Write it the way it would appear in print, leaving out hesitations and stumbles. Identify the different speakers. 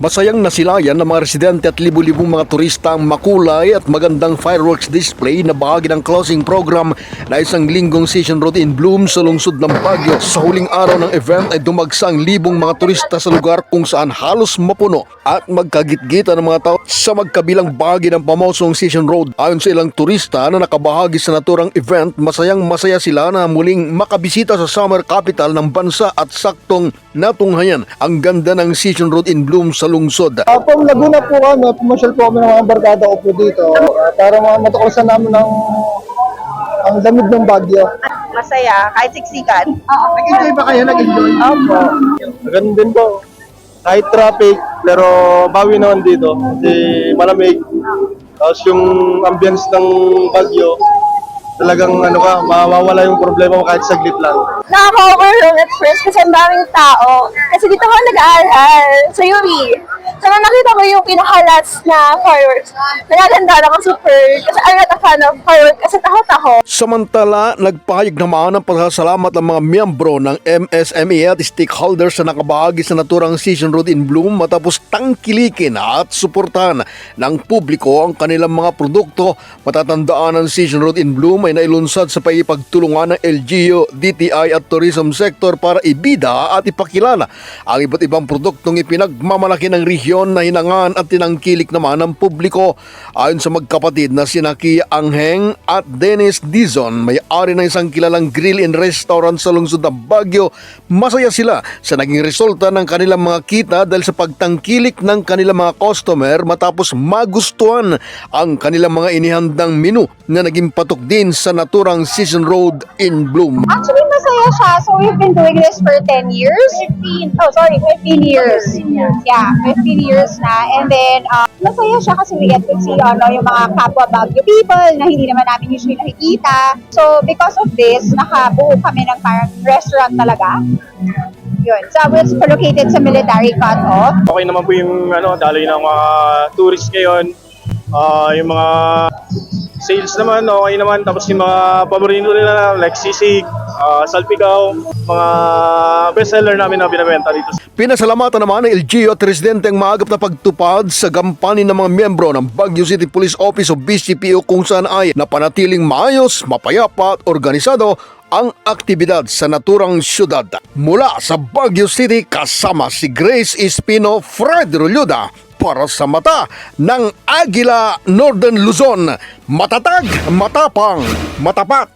Speaker 1: Masayang nasilayan ng mga residente at libu-libong mga turista ang makulay at magandang fireworks display na bahagi ng closing program na isang linggong Session Road in Bloom sa lungsod ng Baguio. Sa huling araw ng event ay dumagsa ang libong mga turista sa lugar kung saan halos mapuno at magkagit-gitan ng mga tao sa magkabilang bahagi ng pamosong Session Road. Ayon sa ilang turista na nakabahagi sa naturang event, masayang masaya sila na muling makabisita sa summer capital ng bansa at saktong natunghayan ang ganda ng Session Road in Bloom sa lungsod.
Speaker 2: From Laguna po kami, pumasyal po kami ng mga barkada ko po dito para matuklasan namin ang lamig ng Baguio.
Speaker 3: Masaya, kahit siksikan.
Speaker 2: Nag-enjoy ba kayo? Nag-enjoy?
Speaker 3: Opo.
Speaker 4: Ganun din po. Kahit traffic, pero bawi naman dito. Kasi malamig. Tapos yung ambience ng Baguio, talagang mawawala yung problema mo kahit saglit lang.
Speaker 3: Nakaka-overwhelm at first kasi ang daming tao. Kasi dito ako nag-aaral sa UWI. So, nung nakita ko yung pinaka-last na fireworks, nagaganda ako super. Kasi I'm not a fan of fireworks kasi takot ako.
Speaker 1: Samantala, nagpahayag naman ng pasasalamat ang mga miyembro ng MSME at stakeholders na nakabahagi sa naturang Session Road in Bloom matapos tangkilikin at suportahan ng publiko ang kanilang mga produkto. Matatandaan ang Session Road in Bloom ay nailunsad sa paipagtulungan ng LGU, DTI at tourism sector para ibida at ipakilala ang iba't ibang produktong ipinagmamalaki ng rehiyon na hinangan at tinangkilik naman ng publiko. Ayon sa magkapatid na sina Kia Angheng at Dennis Dizon, may-ari ng isang kilalang grill and restaurant sa lungsod ng Baguio, masaya sila sa naging resulta ng kanilang mga kita dahil sa pagtangkilik ng kanilang mga customer matapos magustuhan ang kanilang mga inihandang menu na naging patok din sa naturang Session Road in Bloom.
Speaker 3: Actually, masaya siya. So, we've been doing this for 10 years. 15 years. Yeah, 15 years na. And then, masaya siya kasi we get to see yung mga kapwa Baguio people na hindi naman namin usually nakikita. So, because of this, nakabuo kami ng parang restaurant talaga. Yun. So, it's located sa Military Cut-Off.
Speaker 4: Okay naman po yung daloy ng mga tourist ngayon. Yung mga sales naman, okay naman. Tapos yung mga paborito nila like sisig, salpikaw, mga bestseller namin na binabenta dito.
Speaker 1: Pinasalamatan naman ng LGU at residente ang maagap na pagtupad sa gampanin ng mga miyembro ng Baguio City Police Office o BCPO kung saan ay napanatiling maayos, mapayapa at organisado ang aktibidad sa naturang syudad. Mula sa Baguio City, kasama si Grace Espino, Fred Rulluda, para sa mata ng Agila Northern Luzon. Matatag, matapang, matapat.